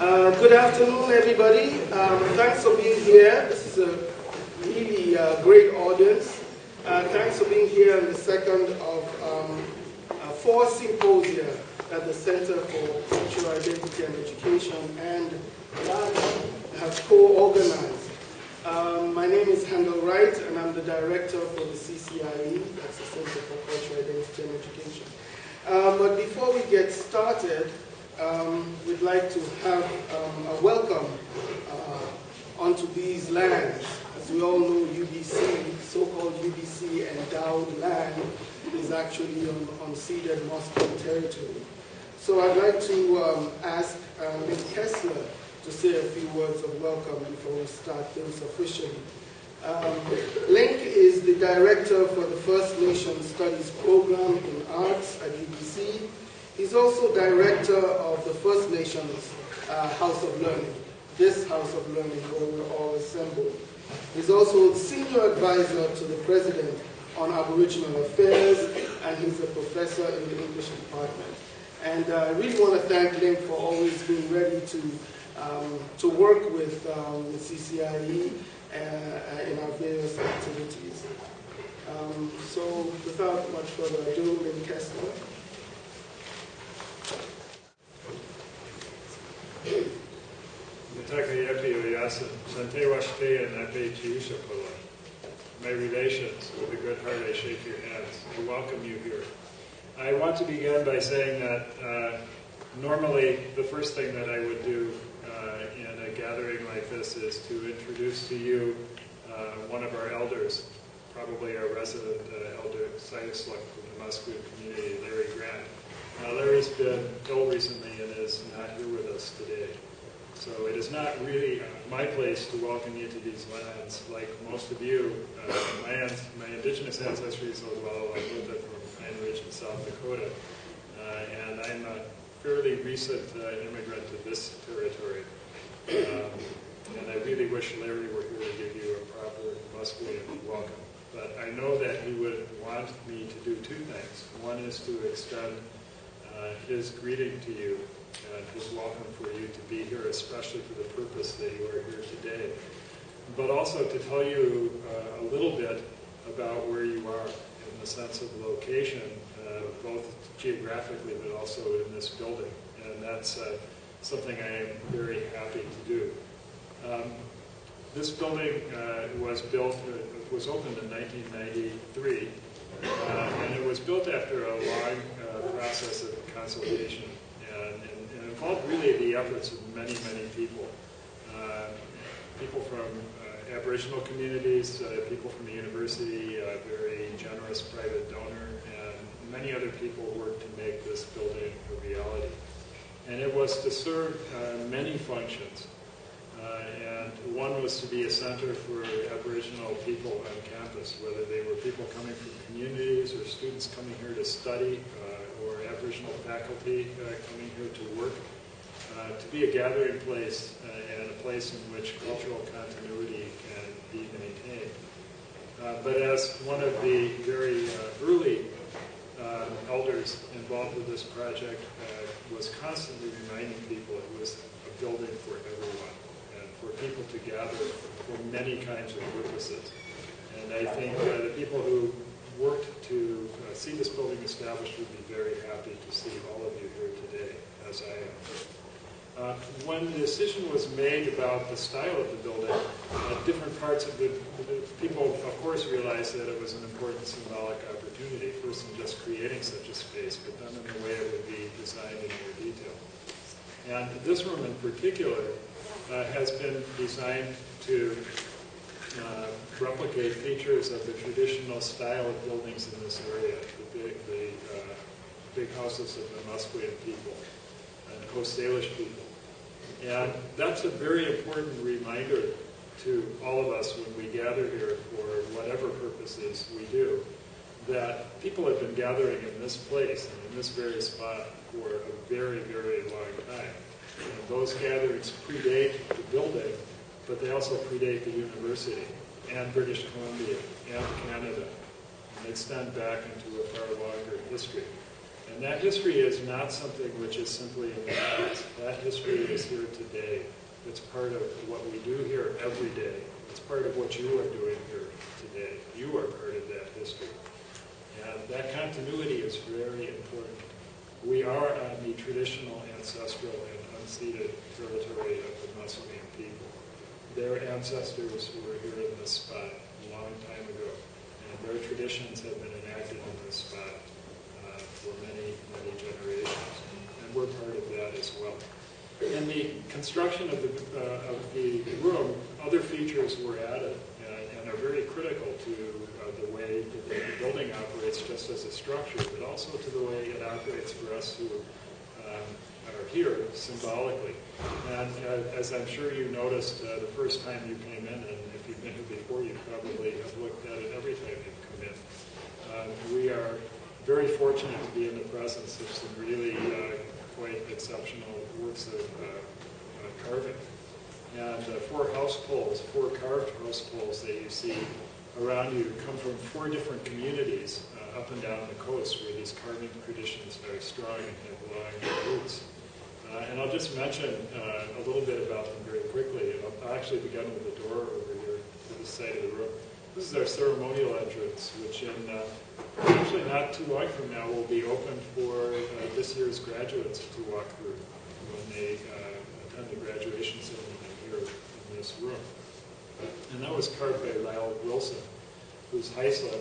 Good afternoon, everybody. Thanks for being here. This is a really great audience. Thanks for being here in the second of 4 symposia at the Center for Cultural Identity and Education and RAGA have co-organized. My name is Handel Wright, and I'm the director for the CCIE, that's the Center for Cultural Identity and Education. But before we get started, we'd like to have a welcome onto these lands. As we all know, UBC, so-called UBC endowed land, is actually on unceded Muslim territory. So I'd like to ask Linc Kesler to say a few words of welcome before we start things officially. Linc is the director for the First Nations Studies program in arts at UBC. He's also director of the First Nations House of Learning, this House of Learning where we're all assembled. He's also senior advisor to the president on Aboriginal Affairs, and he's a professor in the English department. And I really want to thank Linc for always being ready to work with CCIE in our various activities. So without much further ado, Linc Kesler. My relations, with a good heart I shake your hands. I welcome you here. I want to begin by saying that normally the first thing that I would do in a gathering like this is to introduce to you one of our elders, probably our resident elder, SRazack from the Musqueam community, Larry Grant. Larry's been ill recently and is not here with us today. So it is not really my place to welcome you to these lands. Like most of you, my indigenous ancestry is a little bit from Pine Ridge in South Dakota. And I'm a fairly recent immigrant to this territory. And I really wish Larry were here to give you a proper Musqueam welcome. But I know that he would want me to do 2 things. One is to extend his greeting to you, and his welcome for you to be here, especially for the purpose that you are here today. But also to tell you a little bit about where you are in the sense of location, both geographically but also in this building. And that's something I am very happy to do. This building was opened in 1993, and it was built after a long process of consultation, and involved really the efforts of many, many people. People from Aboriginal communities, people from the university, a very generous private donor, and many other people worked to make this building a reality. And it was to serve many functions. And one was to be a center for Aboriginal people on campus, whether they were people coming from communities or students coming here to study, or Aboriginal faculty coming here to work, to be a gathering place and a place in which cultural continuity can be maintained. But as one of the very early elders involved with this project was constantly reminding people it was a building for everyone, and for people to gather for many kinds of purposes. And I think the people who worked to see this building established would be very happy to see all of you here today, as I am. When the decision was made about the style of the building, different parts of the people, of course, realized that it was an important symbolic opportunity, first in just creating such a space, but then in the way it would be designed in more detail. And this room in particular has been designed to replicate features of the traditional style of buildings in this area, the big houses of the Musqueam people and Coast Salish people. And that's a very important reminder to all of us when we gather here for whatever purposes we do, that people have been gathering in this place and in this very spot for a very, very long time. And those gatherings predate the building, but they also predate the university and British Columbia and Canada, and extend back into a far longer history. And that history is not something which is simply in the past. That history is here today. It's part of what we do here every day. It's part of what you are doing here today. You are part of that history. And that continuity is very important. We are on the traditional, ancestral, and unceded territory of the Musqueam people. Their ancestors were here in this spot a long time ago, and their traditions have been enacted in this spot for many, many generations, and we're part of that as well. In the construction of the room, other features were added and are very critical to the way that the building operates just as a structure, but also to the way it operates for us who are here symbolically. And as I'm sure you noticed the first time you came in, and if you've been here before, you probably have looked at it every time you've come in. We are very fortunate to be in the presence of some really quite exceptional works of carving. And four carved house poles that you see around you come from 4 different communities up and down the coast where these carving traditions are strong and have long roots. And I'll just mention a little bit about them very quickly. I'll actually begin with the door over here to the side of the room. This is our ceremonial entrance, which in actually not too long from now will be open for this year's graduates to walk through when they attend the graduation ceremony here in this room. And that was carved by Lyle Wilson, who's Heisler,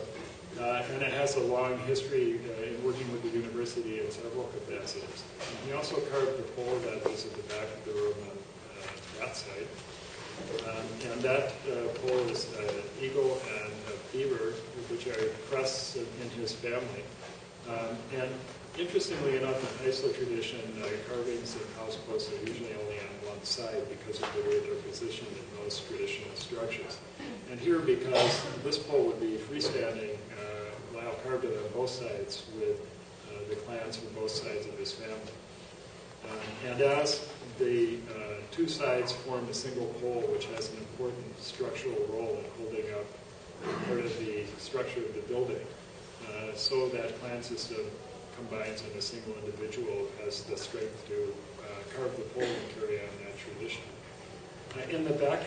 and it has a long history in working with the university in several capacities. And he also carved the pole that is at the back of the room on that side. And that pole is an eagle and a beaver, which are crests in his family. And interestingly enough, in Heisler tradition, carvings and house posts are usually only on one side because of the way they're positioned in most traditional structures. And here, because this pole would be freestanding, Lyle carved it on both sides with the clans from both sides of his family. And as the 2 sides form a single pole, which has an important structural role in holding up part of the structure of the building, so that clan system combines in a single individual has the strength to carve the pole and carry on that tradition. In the back,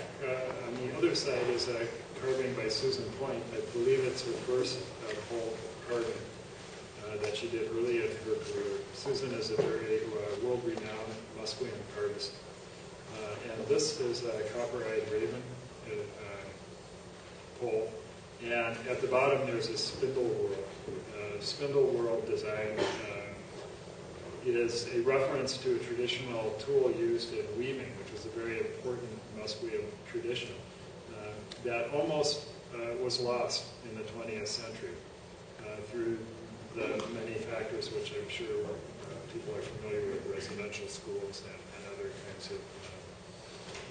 on the other side, is a carving by Susan Point. I believe it's her first pole carving that she did early in her career. Susan is a very world-renowned Musqueam artist. And this is a copper-eyed raven pole. And at the bottom, there's a spindle whorl. Spindle whorl design is a reference to a traditional tool used in weaving, which is a very important Musqueam tradition that almost was lost in the 20th century through the many factors which I'm sure people are familiar with, residential schools and other kinds of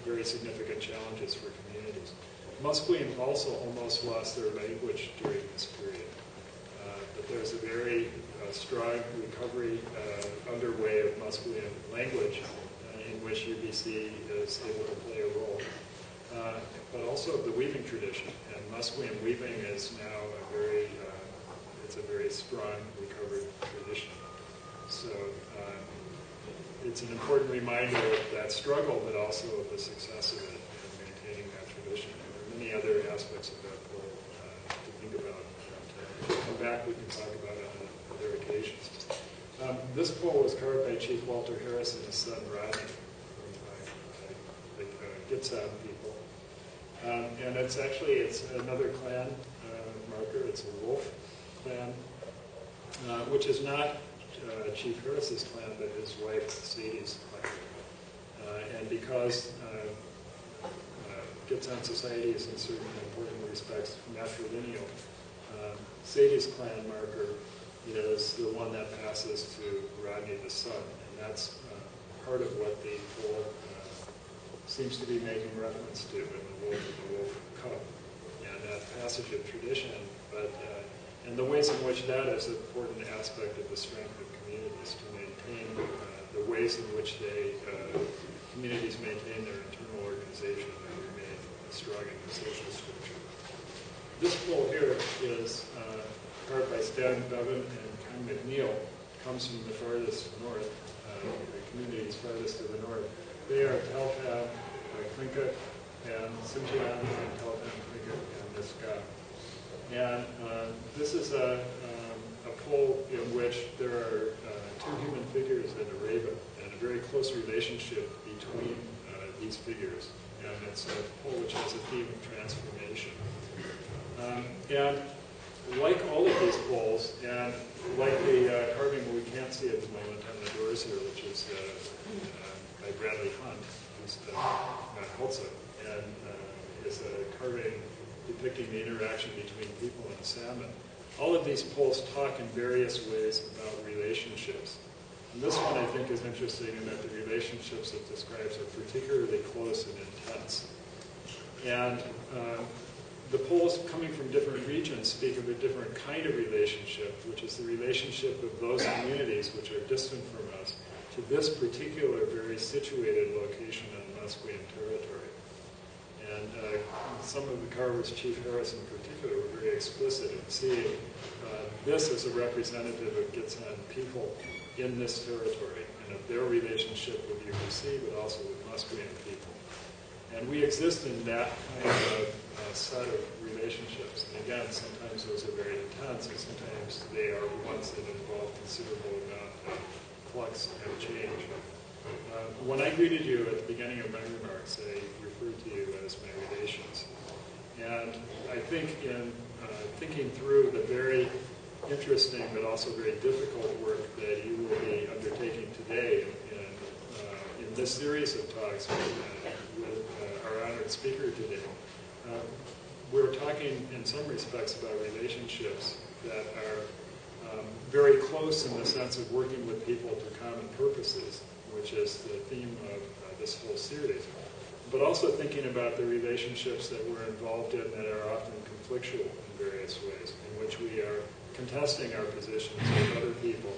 very significant challenges for communities. Musqueam also almost lost their language during this period. But there's a very strong recovery underway of Musqueam language in which UBC is able to play a role. But also the weaving tradition. And Musqueam weaving is now it's a very strong recovered tradition. So it's an important reminder of that struggle, but also of the success of it in maintaining that tradition. And there are many other aspects of that pole to think about. If we come back, we can talk about it on other occasions. This pole was carved by Chief Walter Harris and his son Rodney, the Gitsan people. And it's another clan marker. It's a wolf clan, which is not Chief Harris's clan, but his wife Sadie's clan. And because Gitsan society is in certain important respects matrilineal, Sadie's clan marker is the one that passes to Rodney the son, and that's part of what the pole seems to be making reference to in the wolf cub, and that passage of tradition, but and the ways in which that is an important aspect of the strength of communities to maintain the ways in which communities maintain their internal organization and remain strong in the social structure. This pole here is carved by Stan Bevan and Ken McNeil, comes from the farthest north, the communities farthest to the north. They are Talpan, Klinkut, and Sinjian, and Talpan, Klinkut, and Niska. And this is a poll in which there are two human figures and a raven, and a very close relationship between these figures. And it's a poll which has a theme of transformation. And like all of these polls, and like the carving we can't see at the moment on the doors here, which is by Bradley Hunt, who's not Hulsa, and is a carving depicting the interaction between people and salmon. All of these polls talk in various ways about relationships. And this one, I think, is interesting in that the relationships it describes are particularly close and intense. And the polls coming from different regions speak of a different kind of relationship, which is the relationship of those communities which are distant from us to this particular very situated location on Musqueam territory. And some of the carvers, Chief Harris in particular, were very explicit in seeing this as a representative of Gitsan people in this territory and of their relationship with UBC, but also with Musqueam people. And we exist in that kind of set of relationships. And again, sometimes those are very intense, and sometimes they are ones that involve considerable amount of flux and change. When I greeted you at the beginning of my remarks, I referred to you as my relations. And I think in thinking through the very interesting but also very difficult work that you will be undertaking today in this series of talks with our honored speaker today, we're talking in some respects about relationships that are very close in the sense of working with people to common purposes, which is the theme of this whole series, but also thinking about the relationships that we're involved in that are often conflictual in various ways, in which we are contesting our positions with other people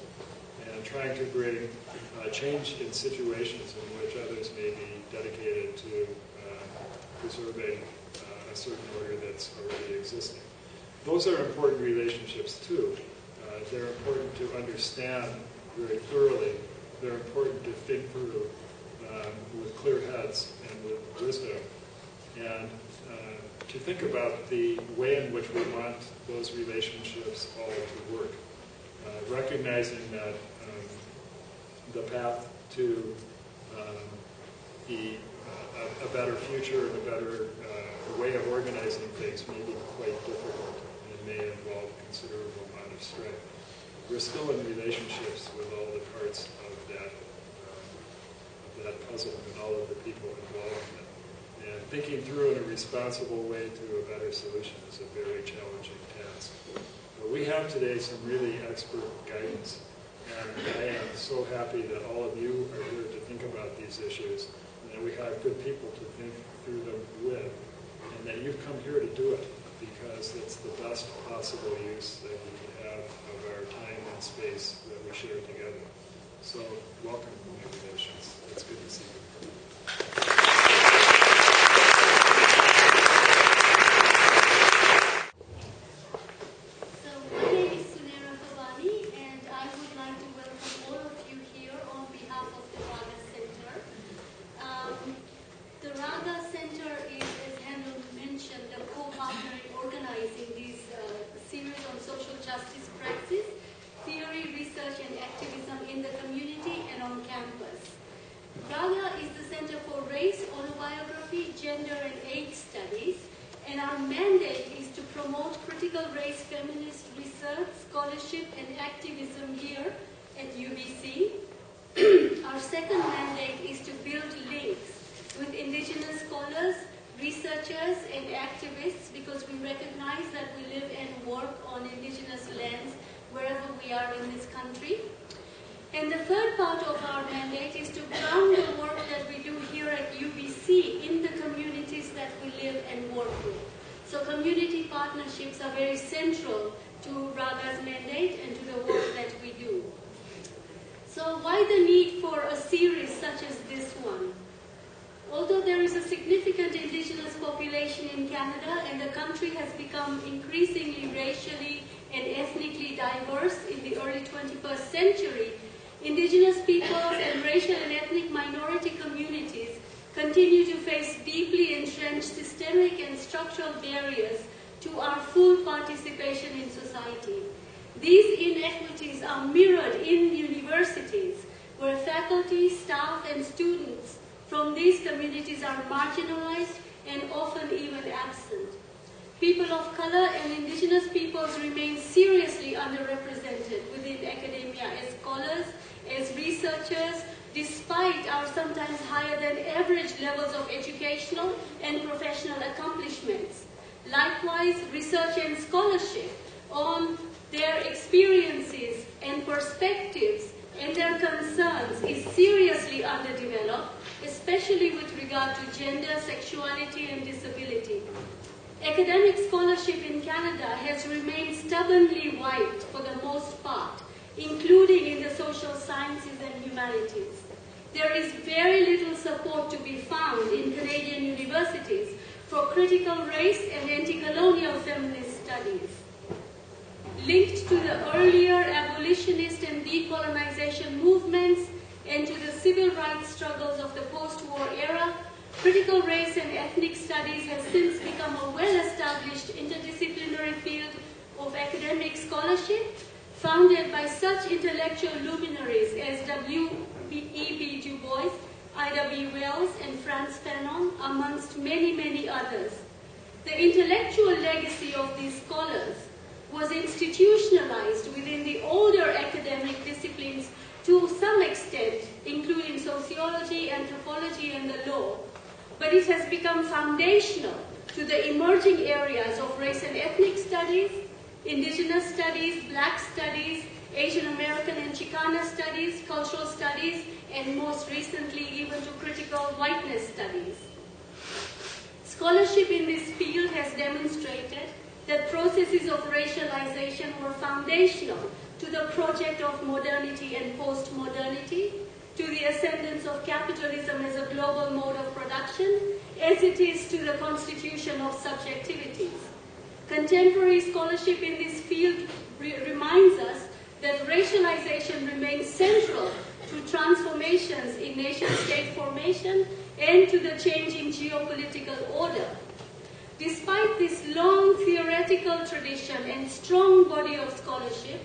and trying to bring change in situations in which others may be dedicated to preserving a certain order that's already existing. Those are important relationships too. They're important to understand very thoroughly. They're important to think through with clear heads and with wisdom, and to think about the way in which we want those relationships all to work, recognizing that the path to a better future and a better way of organizing things may be quite difficult and may involve a considerable amount of strength. We're still in relationships with all the parts of that puzzle and all of the people involved in it. And thinking through in a responsible way to a better solution is a very challenging task. But we have today some really expert guidance, and I am so happy that all of you are here to think about these issues, and that we have good people to think through them with, and that you've come here to do it, because it's the best possible use that we can have of our time and space that we share together. So, welcome, my relations. It's good to see you. So, my name is Sunera Thobani, and I would like to welcome all of you here on behalf of the RAGA Center. The RAGA Center is, as Handel mentioned, a co-partner in organizing this series on social justice praxis, theory, research, and activism in the community and on campus. RAGA is the Center for Race, Autobiography, Gender, and AIDS Studies, and our mandate is to promote critical race feminist research, scholarship, and activism here at UBC. Our second mandate is to build links with indigenous scholars, researchers, and activists, because we recognize that we live and work on indigenous lands wherever we are in this country. And the third part of our mandate is to ground the work that we do here at UBC in the communities that we live and work with. So community partnerships are very central to RAGA's mandate and to the work that we do. So why the need for a series such as this one? Although there is a significant indigenous population in Canada and the country has become increasingly racially and ethnically diverse in the early 21st century, indigenous peoples and racial and ethnic minority communities continue to face deeply entrenched systemic and structural barriers to our full participation in society. These inequities are mirrored in universities, where faculty, staff, and students from these communities are marginalized and often even absent. People of color and indigenous peoples remain seriously underrepresented within academia as scholars, as researchers, despite our sometimes higher than average levels of educational and professional accomplishments. Likewise, research and scholarship on their experiences and perspectives and their concerns is seriously underdeveloped, especially with regard to gender, sexuality, and disability. Academic scholarship in Canada has remained stubbornly white for the most part, including in the social sciences and humanities. There is very little support to be found in Canadian universities for critical race and anti-colonial feminist studies. Linked to the earlier abolitionist and decolonization movements and to the civil rights struggles of the post-war era, critical race and ethnic studies has since become a well-established interdisciplinary field of academic scholarship, founded by such intellectual luminaries as W.E.B. Du Bois, Ida B. Wells, and Frantz Fanon, amongst many, many others. The intellectual legacy of these scholars was institutionalized within the older academic disciplines to some extent, including sociology, anthropology, and the law, but it has become foundational to the emerging areas of race and ethnic studies, indigenous studies, black studies, Asian American and Chicana studies, cultural studies, and most recently even to critical whiteness studies. Scholarship in this field has demonstrated that processes of racialization were foundational to the project of modernity and post-modernity, to the ascendance of capitalism as a global mode of production, as it is to the constitution of subjectivities. Contemporary scholarship in this field reminds us that racialization remains central to transformations in nation-state formation and to the changing geopolitical order. Despite this long theoretical tradition and strong body of scholarship,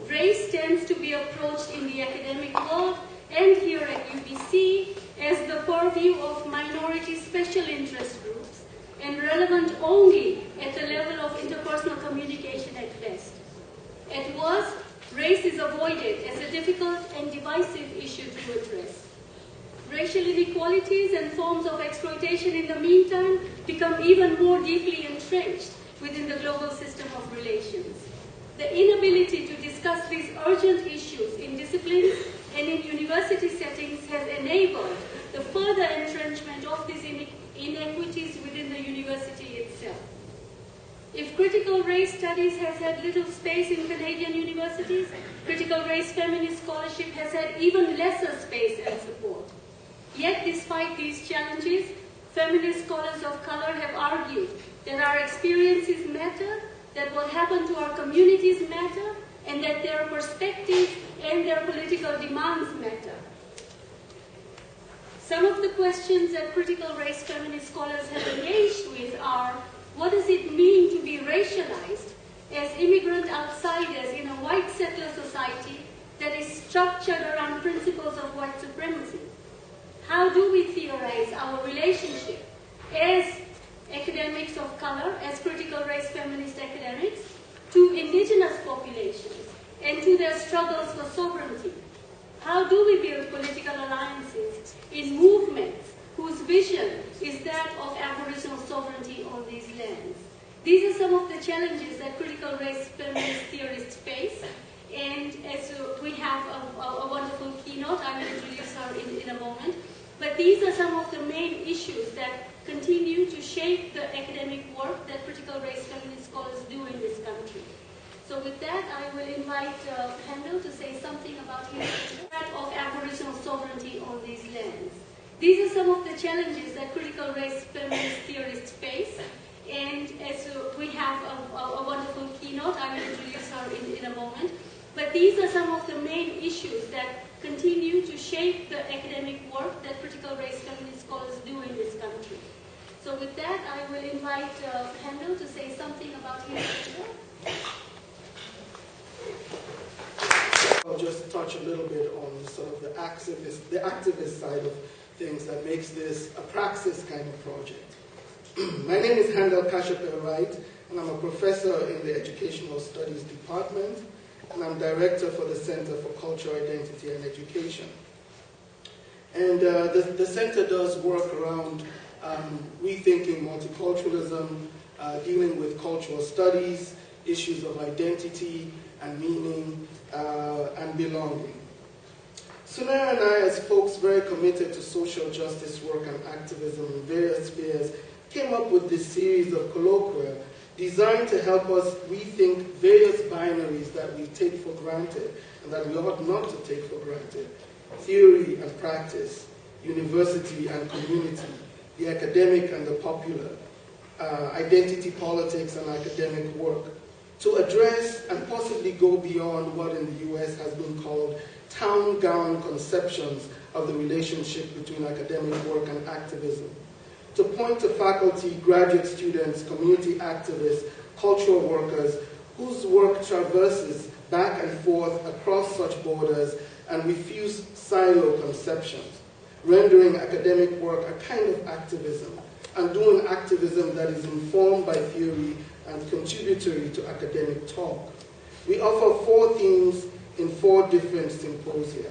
race tends to be approached in the academic world and here at UBC as the purview of minority special interest groups and relevant only at the level of interpersonal communication at best. At worst, race is avoided as a difficult and divisive issue to address. Racial inequalities and forms of exploitation in the meantime become even more deeply entrenched within the global system of relations. The inability to discuss these urgent issues in disciplines and in university settings has enabled the further entrenchment of these inequities within the university itself. If critical race studies has had little space in Canadian universities, critical race feminist scholarship has had even lesser space and support. Yet, despite these challenges, feminist scholars of color have argued that our experiences matter, that what happened to our communities matter, and that their perspectives and their political demands matter. Some of the questions that critical race feminist scholars have engaged with are, what does it mean to be racialized as immigrant outsiders in a white settler society that is structured around principles of white supremacy? How do we theorize our relationship as academics of color, as critical race feminist academics, to indigenous populations and to their struggles for sovereignty? How do we build political alliances in movements whose vision is that of Aboriginal sovereignty on these lands? These are some of the challenges that critical race feminist theorists face, and as we have a wonderful keynote, I will introduce her in a moment. But these are some of the main issues that continue to shape the academic work that critical race feminist scholars do in this country. So with that, I will invite Handel to say something about his threat of Aboriginal sovereignty on these lands. These are some of the challenges that critical race feminist theorists face, And we have a wonderful keynote. I will introduce her in a moment. But these are some of the main issues that continue to shape the academic work that critical race feminist scholars do in this country. So with that, I will invite Handel to say something about his paper. I'll just touch a little bit on sort of the activist side of things that makes this a praxis kind of project. My name is Handel Wright, and I'm a professor in the Educational Studies Department, and I'm director for the Center for Cultural Identity and Education. And the center does work around rethinking multiculturalism, dealing with cultural studies, issues of identity and meaning, and belonging. Sunera and I, as folks very committed to social justice work and activism in various spheres, came up with this series of colloquia designed to help us rethink various binaries that we take for granted and that we ought not to take for granted: theory and practice, university and community, the academic and the popular, identity politics and academic work, to address and possibly go beyond what in the US has been called town-gown conceptions of the relationship between academic work and activism, to point to faculty, graduate students, community activists, cultural workers whose work traverses back and forth across such borders and refuse silo conceptions, rendering academic work a kind of activism, and doing activism that is informed by theory and contributory to academic talk. We offer 4 themes in 4 different symposia.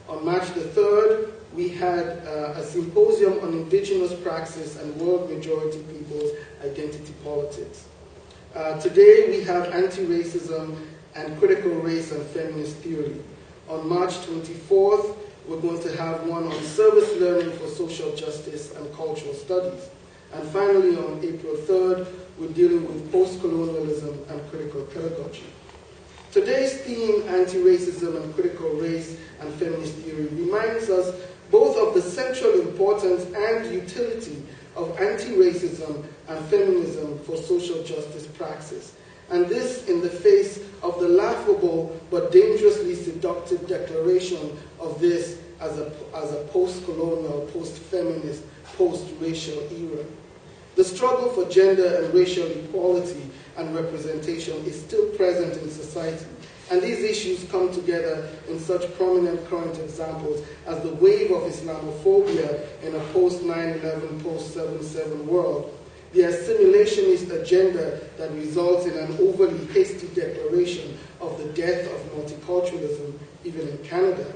On March the 3rd, we had a symposium on indigenous praxis and world majority people's identity politics. Today, we have anti-racism and critical race and feminist theory. On March 24th, we're going to have one on service learning for social justice and cultural studies. And finally, on April 3rd, we're dealing with post-colonialism and critical pedagogy. Today's theme, anti-racism and critical race and feminist theory, reminds us both of the central importance and utility of anti-racism and feminism for social justice praxis. And this in the face of the laughable but dangerously seductive declaration of this as a post-colonial, post-feminist, post-racial era. The struggle for gender and racial equality and representation is still present in society, and these issues come together in such prominent current examples as the wave of Islamophobia in a post-9/11, post-7/7 world, the assimilationist agenda that results in an overly hasty declaration of the death of multiculturalism, even in Canada,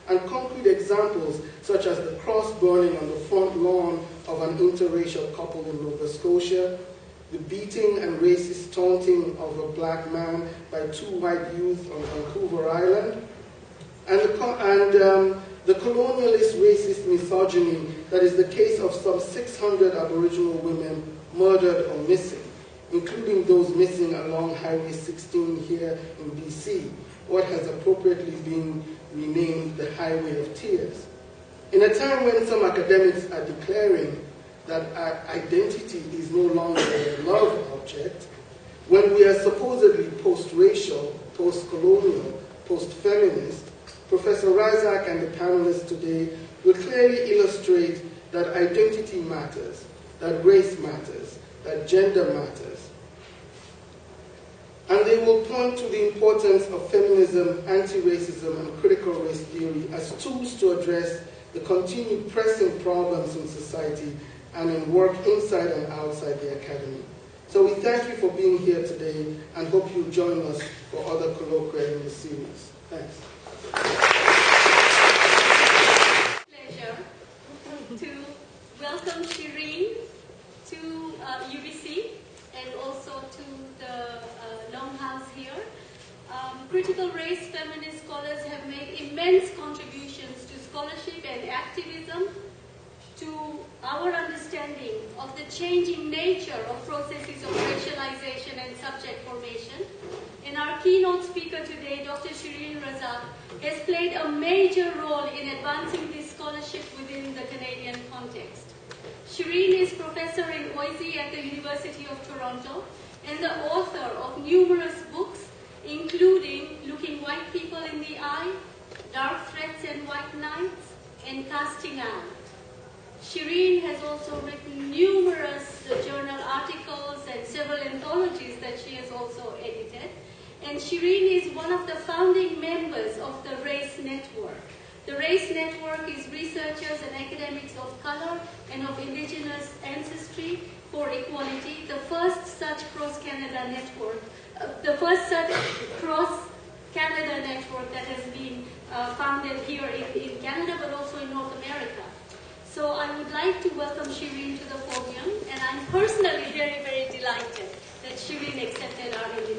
and concrete examples such as the cross burning on the front lawn of an interracial couple in Nova Scotia, the beating and racist taunting of a black man by 2 white youths on Vancouver Island, and the colonialist racist misogyny that is the case of some 600 Aboriginal women murdered or missing, including those missing along Highway 16 here in BC, what has appropriately been renamed the Highway of Tears. In a time when some academics are declaring that our identity is no longer a love object, when we are supposedly post-racial, post-colonial, post-feminist, Professor SRazack and the panelists today will clearly illustrate that identity matters, that race matters, that gender matters. And they will point to the importance of feminism, anti-racism, and critical race theory as tools to address the continued pressing problems in society and in work inside and outside the academy. So we thank you for being here today and hope you'll join us for other colloquia in the series. Thanks. Pleasure to welcome Shireen to UBC and also to the Longhouse here. Critical race feminist scholars have made immense contributions to scholarship and activism, to our understanding of the changing nature of processes of racialization and subject formation. And our keynote speaker today, Dr. SRazack, has played a major role in advancing this scholarship within the Canadian context. Shireen is professor in OISE at the University of Toronto and the author of numerous books, including Looking White People in the Eye, Dark Threats and White Nights, and Casting Out. Shireen has also written numerous journal articles and several anthologies that she has also edited. And Shireen is one of the founding members of the RACE Network. The RACE Network is researchers and academics of color and of indigenous ancestry for equality, the first such cross-Canada network, that has been founded here in Canada, but also in North America. So I would like to welcome Shireen to the podium, and I'm personally very, very delighted that Shireen accepted our invitation.